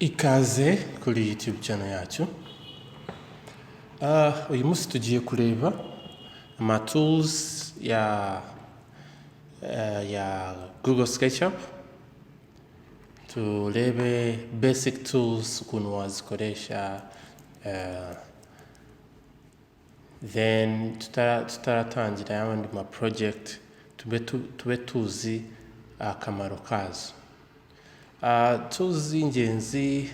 Ikaze kuri YouTube channel yacu. Uyu munsi tugiye kureba ama tools ya Google Sketchup. Turebe basic tools ukuntu wazikoresha, then tutaratangira yandi ma project tube tuzi akamaro kazo. Tools z'ingenzi,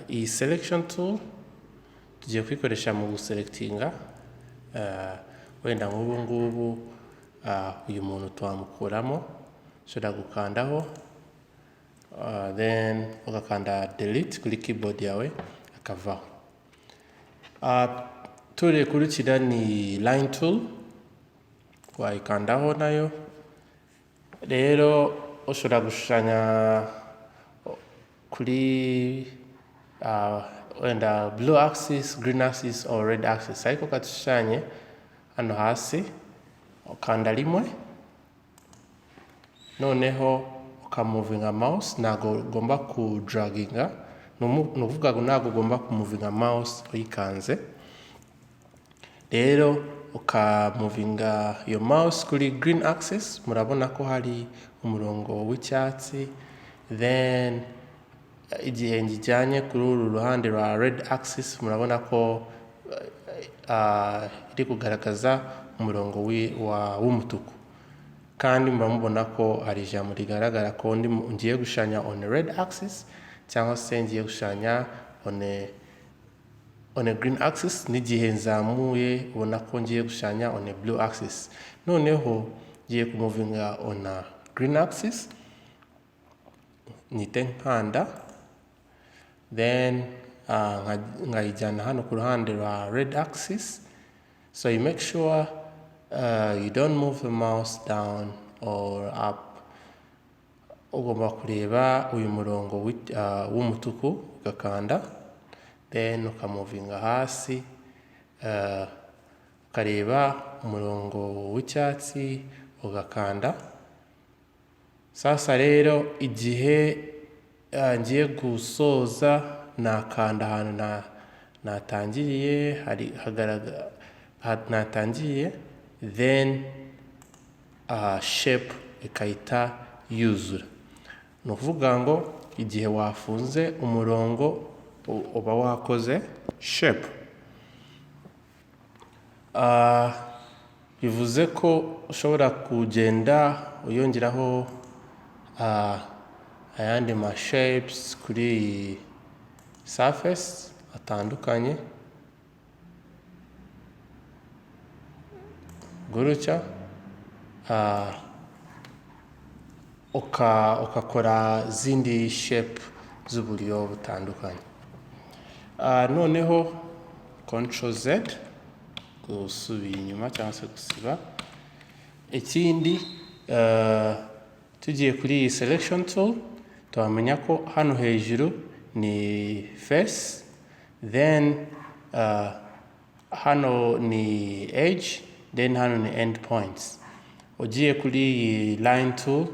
iyi selection tool tugiye kwikoresha mu guselectinga, wenda nk'ubu ngubu uyu muntu twamukuramo, ushobora gukandaho, then ugakanda delete kuri keyboard yawe akavaho. Tool ikurikira ni line tool, wayikandaho nayo. Rero ushobora gushushanya kuri wenda blue axis, green axis or red axis, ariko katushushanye hano hasi, ukanda rimwe, noneho ukamovinga mouse, ntago ugomba kudraginga, nuvuga ngo ntago ugomba kumovinga mouse uyikanze. Rero ukamovinga your mouse kuri green axis, murabona ko hari umurongo w'icyatsi, then igihe njyanye kuri uru ruhande rwa red axis, murabona ko iri kugaragaza umurongo w'umutuku, kandi murabona ko hari ijambo rigaragara ko ngiye gushanya on a red axis cyangwa se ngiye gushanya on a green axis. N'igihe nzamuye ubona ko ngiye gushanya on a blue axis. Noneho ngiye kumovinga on a green axis, nite nkanda, then nkayijyana hano ku ruhande rwa red axis. So you make sure you don't move the mouse down or up. Ugomba kureba uyu murongo w'umutuku ugakanda, then ukamovinga hasi, ukareba umurongo w'icyatsi ugakanda. Sasa rero igihe ngiye gusoza, nakanda ahantu natangiriye, natangiriye, then shape ikahita yuzura. Ni ukuvuga ngo igihe wafunze umurongo uba wakoze shape. Bivuze ko ushobora kugenda uyongeraho ayandi ma shapes kuri surface atandukanye, gutya ukakora zindi shape z'uburyo butandukanye. Noneho Ctrl Z gusubira inyuma cyangwa se gusiba. Ikindi tugiye kuri iyi selection tool, turamenya ko hano hejuru ni face, then hano ni edge, then hano ni end points. Ugiye kuri iyi line tool,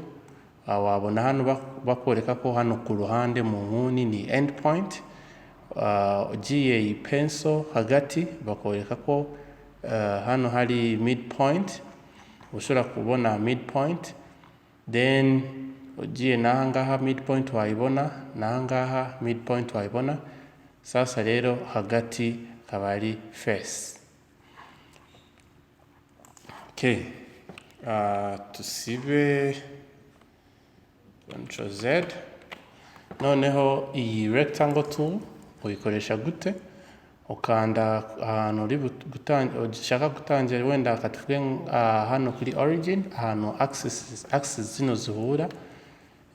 wabona hano bakwereka ko hano ku ruhande mu nguni ni end point. Ugiye iyi pencil hagati, bakwereka ko hano hari mid point, ushobora kubona mid point. Then ugiye nahangaha mid point wayibona, nahangaha mid point wayibona. Sasa rero hagati akaba ari face. Okay, tusibe Ctrl Z. Noneho iyi rectangle tool uyikoresha gute? Ukanda ahantu ushaka gutangira, wenda katuvuge hano kuri origin, ahantu axis zino zihura,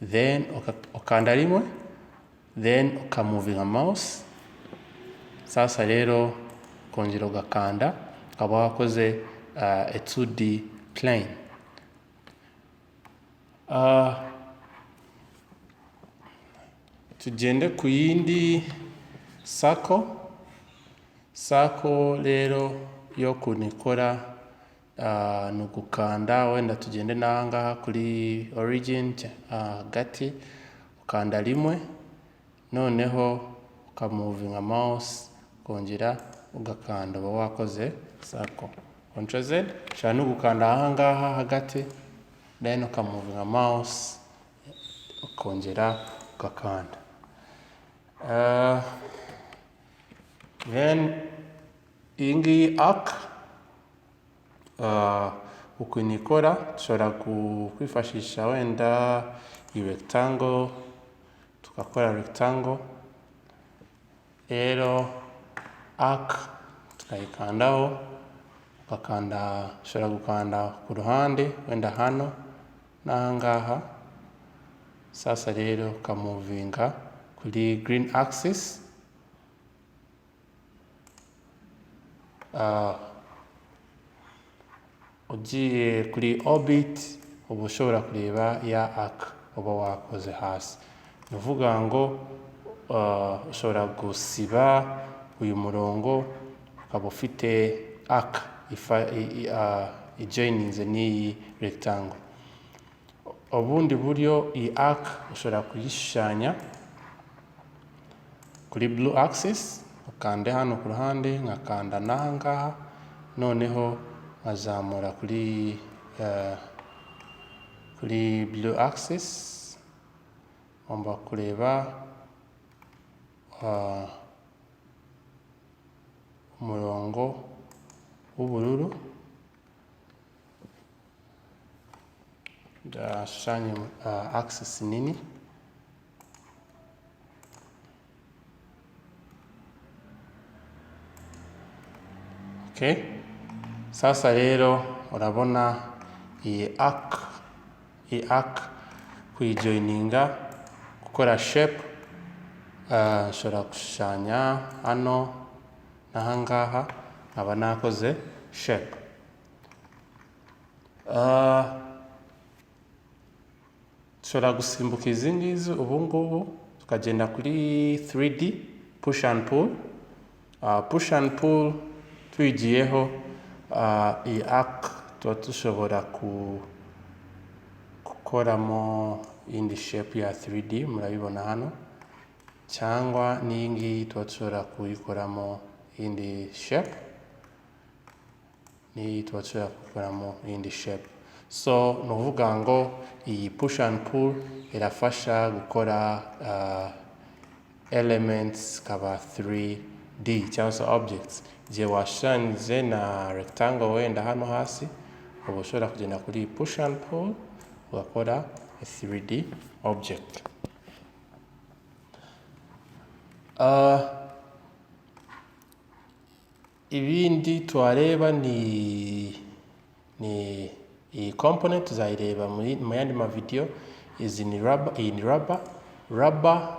then ukanda rimwe, then ukamovinga mouse. Sasa rero kongera ugakanda, ukaba wakoze a 2D plane. Tugende ku yindi circle rero yo kunikora, nugukanda, wenda tugende nahangaha kuri origin hagati, ukanda rimwe, noneho ukamuvinga mouse kongera ugakanda uba wakoze circle. Ctrl Z, ushobora no gukanda aha ngaha hagati, then ukamuvinga mouse ukongera ugakanda. Then iyi ngiyi arc ukuntu ikora, dushobora kwifashisha wenda iyi rectangle, tugakora rectangle. Rero arc tukayikandaho, ushobora gukanda ku ruhande wenda hano n'aha ngaha. Sasa rero ukamuvinga kuri green axis, ugiye kuri orbit uba ushobora kureba ya arc uba wakoze hasi. Ni ukuvuga ngo ushobora gusiba uyu murongo ukaba ufite arc ijoininze n'iyi rectangle. Ubundi buryo iyi arc ushobora kuyishushanya kuri blue axis, ukande hano ku ruhande, nkakanda n'aha ngaha, noneho nkazamura kuri blue axis, ngomba kureba umurongo w'ubururu, ndashushanya axis nini. Okay, sasa rero urabona iyi arc kuyijoininga, gukora shape, nshobora gushushanya hano n'aha ngaha, nkaba nakoze shape. Dushobora gusimbuka izi ngizi ubu ngubu tukagenda kuri 3D push and pull. Push and pull tuyigiyeho, iyi arc tuba dushobora gukoramo indi shape ya 3D, murabibona hano, cyangwa n'iyi ngiyi tuba dushobora kuyikoramo indi shape, n'iyi tuba dushobora kuyikoramo indi shape. So ni ukuvuga ngo iyi push and pull irafasha gukora elements kaba 3D cyangwa se objects. Igihe washushanyije na rectangle wenda hano hasi, uba ushobora kugenda kuri push and pull ugakora a 3D object. Ibindi tuwareba ni iyi component tuzayireba mu yandi ma video. Iyi ni rubber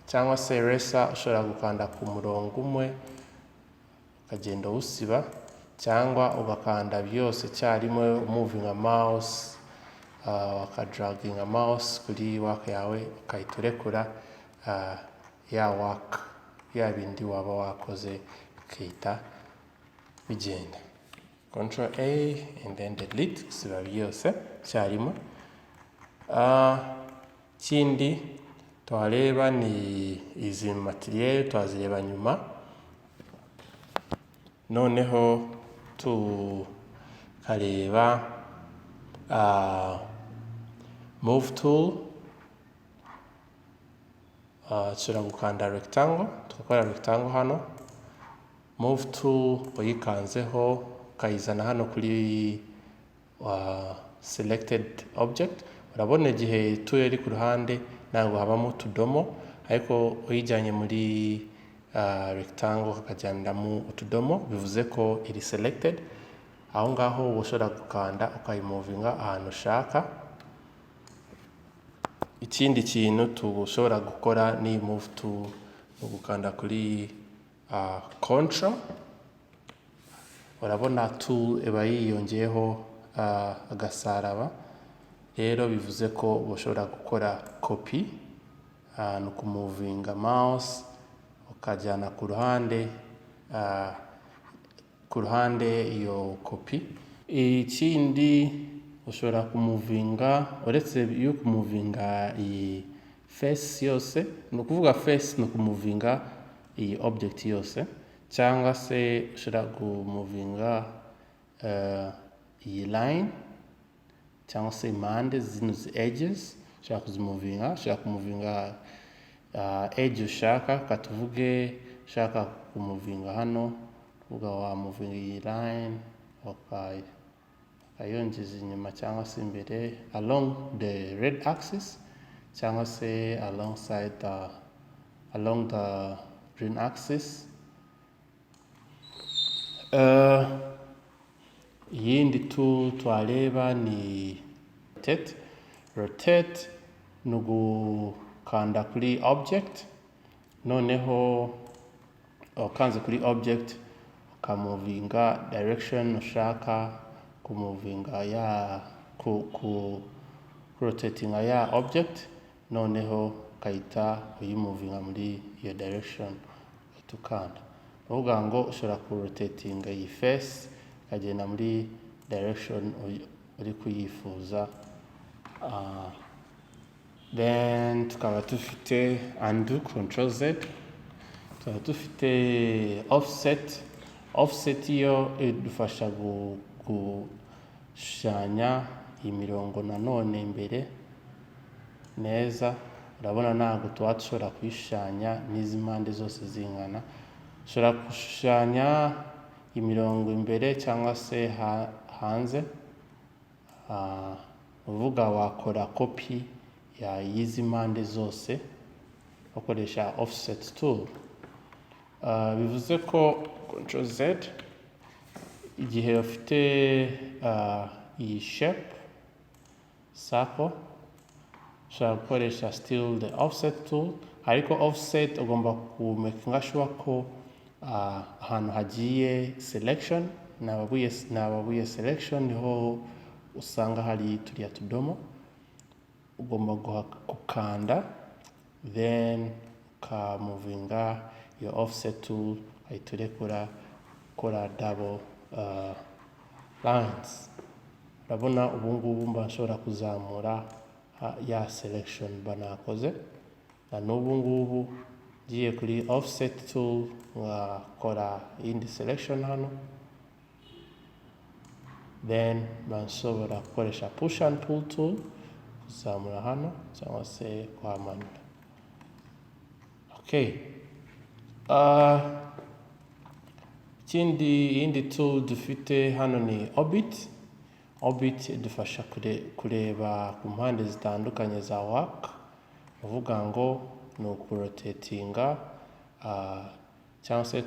cyangwa se eraser, ushobora gukanda ku murongo umwe ukagenda usiba, cyangwa ugakanda byose cyarimwe umuvinga mouse, wakadraginga mouse kuri work yawe ukahita urekura ya work, ya bindi waba wakoze ukahita bigenda. Ctrl A and then delete, usiba byose cyarimwe. Kindi tuhareba ni izi materiel, twazireba nyuma. Noneho tukareba move tool, dushobora gukanda rectangle, tugakora rectangle hano. Move tool uyikanzeho ukayizana hano kuri selected object. Urabona igihe tool iri ku ruhande ntabwo habamo utudomo, ariko uyijyanye muri rectangle ukajyanamo utudomo, bivuze ko iri selected. Aho ngaho uba ushobora gukanda ukayimovinga ahantu ushaka. Ikindi kintu tushobora gukora ni move tool, ugukanda kuri control. Urabona tool iba yiyongeyeho agasaraba, rero bivuze ko ushobora gukora copy, no kumuvinga mouse ukajyana ku ruhande iyo copy. Ikindi ushobora kumuvinga, uretse yo kumuvinga iyi face yose, ni ukuvuga face ni ukumuvinga iyi object yose, cyangwa se ushobora kumuvinga iyi line cyangwa se impande zino edges, ushaka kuzimuvinga, ushaka kumuvinga edge ushaka, katuvuge ushaka kumuvinga hano, uvuga wamuvinga iyi line ukayongeza inyuma cyangwa se imbere along the red axis, cyangwa se along the green axis. Iyindi tool twareba ni rotate ni ugukanda kuri object, noneho ukanze kuri object ukamuvinga direction ushaka kumuvinga rotatinga ya object, noneho ukahita uyimuvinga muri iyo direction ukanda. Uvuga ngo ushobora kurotatinga iyi face ukagenda muri direction uri kuyifuza. Then tukaba dufite undo, control Z. Tukaba dufite offset yo idufasha gushushanya imirongo nanone imbere neza. Urabona ntabwo tuba dushobora kuyishushanya n'izi mpande zose zingana, ushobora gushushanya imirongo imbere cyangwa se hanze. Uvuga wakora copy ya yizi mpande zose ukoresha offset tool. Bivuze ko control Z igihe ufite iyi shape circle ushobora gukoresha still the offset tool, ariko offset ugomba kumakinga sure ko ahantu hagiye selection, nababuye selection niho usanga hari turiya tudomo, ugomba gukanda then ukamuvinga iyo offset tool ayiturekura kora double lines. Urabona ubu ngubu mba nshobora kuzamura ya selection banakoze, na n'ubu ngubu ngiye kuri offset tool ngakora indi selection hano, then banshobora gukoresha push and pull tool kuzamura hano cyangwa se kwamanura. Okay, iyindi tool dufite hano ni orbit. Orbit idufasha kureba ku mpande zitandukanye za work, uvuga ngo ni ukurotatinga cyangwa se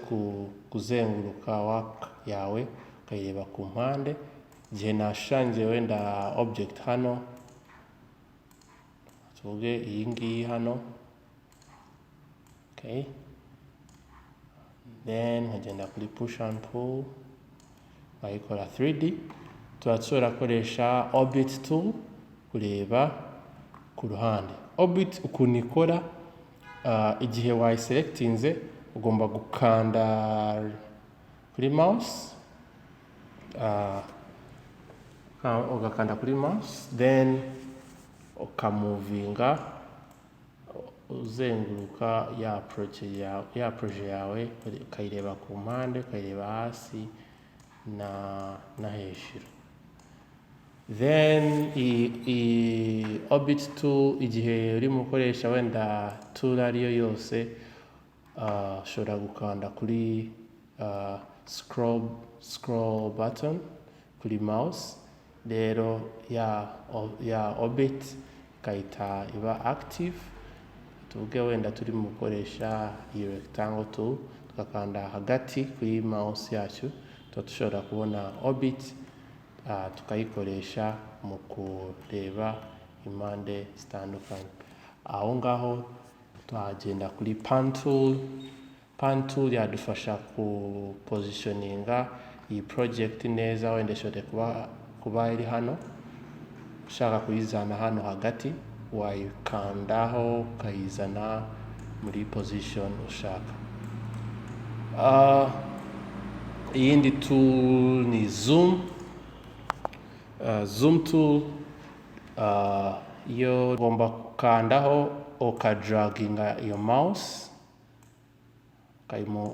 kuzenguruka work yawe ukayireba ku mpande. Igihe nashushanyije wenda object hano, tuvuge iyi ngiyi hano, okay, then nkagenda kuri push and pull nkayikora 3D. Turashobora koresha orbit tool kureba ku ruhande. Orbit ukuntu ikora, igihe wayiselectinze ugomba gukanda kuri mouse, ugakanda kuri mouse then ukamuvinga uzenguruka ya project yawe, ukayireba ku mpande, ukayireba hasi na hejuru. Then orbit tool igihe uri mukoresha wenda tool ariyo yose, ushobora gukanda kuri scroll button kuri mouse, rero ya orbit ikahita iba active. Tuvuge wenda turi mukoresha iyo rectangle tool, tukakanda hagati kuri mouse yacu, dushobora kubona orbit, tukayikoresha mu kureba impande zitandukanye. Aho ngaho tuhagenda kuri pan tool. Pan tool yadufasha ku positioninga iyi project neza, wenda ishobora kuba iri hano, ushaka kuyizana hano hagati wayikandaho ukayizana muri position ushaka. Iyindi tool ni zoom tool. Iyo ugomba kukandaho ukadraginga iyo mouse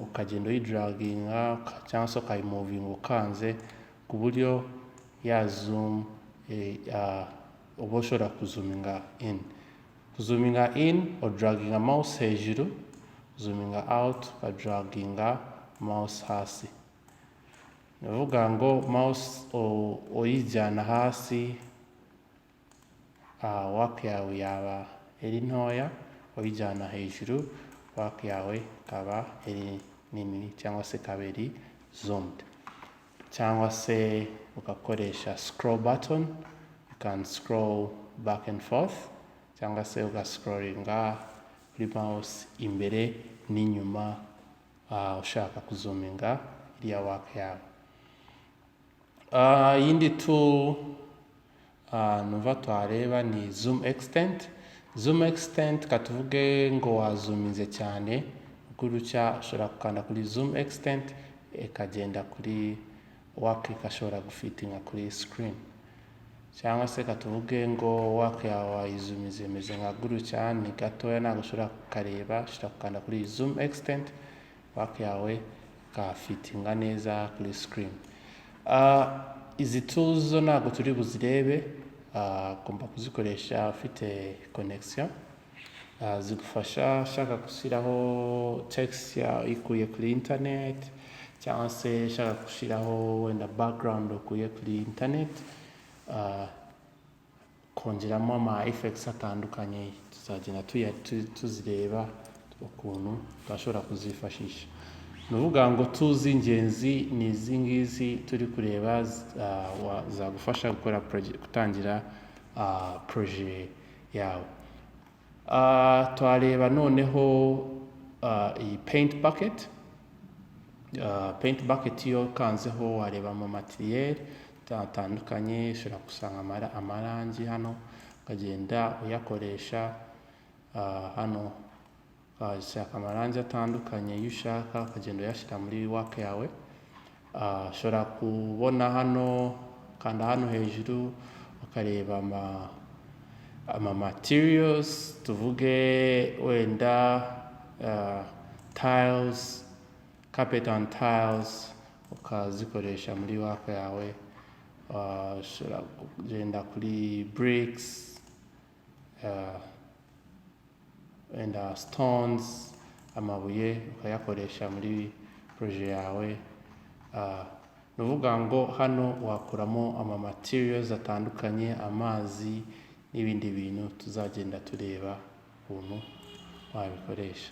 ukagenda uyidraginga cyangwa se ukayimovinga ukanze ku buryo ya zoom uba ushobora kuzuminga in. Kuzuminga in udraginga mouse hejuru, zoominga out ukadraginga mouse hasi. Navuga ngo mouse uyijyana hasi work yawe yaba iri ntoya, uyijyana hejuru work yawe ikaba iri nini cyangwa se ikaba iri zoomed. Cyangwa se ugakoresha scroll button, you can scroll back and forth, cyangwa se ugascrollinga kuri mouse imbere n'inyuma ushaka kuzoominga iriya work yawe. Yindi tool numva twareba ni zoom extent. Zoom extent katuvuge ngo wazuminze cyane gutya, ushobora gukanda kuri zoom extent ikagenda kuri work ikashobora gufitinga kuri screen. Cyangwa se katuvuge ngo work yawe wayizumize meze nka gutya ni gatoya ntabwo ushobora kukareba, ushobora gukanda kuri zoom extent work yawe ikafitinga neza kuri screen. Izi tools zo ntabwo turi buzirebe, ugomba kuzikoresha ufite connection. Zigufasha ushaka gushyiraho text ikuye kuri internet, cyangwa se ushaka gushyiraho wenda background ukuye kuri internet, kongeramo ama effects atandukanye. Tuzagenda tuzireba ukuntu twashobora kuzifashisha. Nuvuga ngo tuzi ingenzi ni izi ngizi turi kureba zagufasha gutangira project yawe. Twareba noneho iyi paint bucket. Paint bucket yo kanzeho wareba mu materiel atandukanye, ushobora gusanga amarangi hano ukagenda uyakoresha hano. Ushaka amarangi atandukanye iyo ushaka ukagenda uyashyira muri work yawe. Ushobora kubona hano, kanda hano hejuru ukareba ama materials, tuvuge wenda tiles, carpet and tiles, ukazikoresha muri work yawe. Ushobora kugenda kuri bricks and stones, amabuye ukayakoresha muri project yawe. Nuvuga ngo hano wakuramo ama materials atandukanye, amazi n'ibindi bintu tuzagenda tureba ukuntu wabikoresha.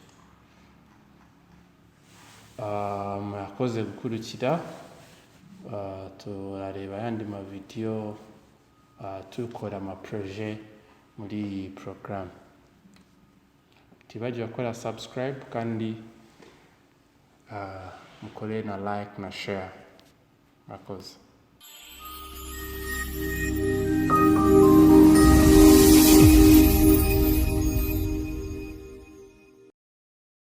Mwakoze gukurikira, turareba yandi ma video tukora ama project muri iyi program. Tibajya gukora subscribe kandi mukore na like na share. Mwakoze.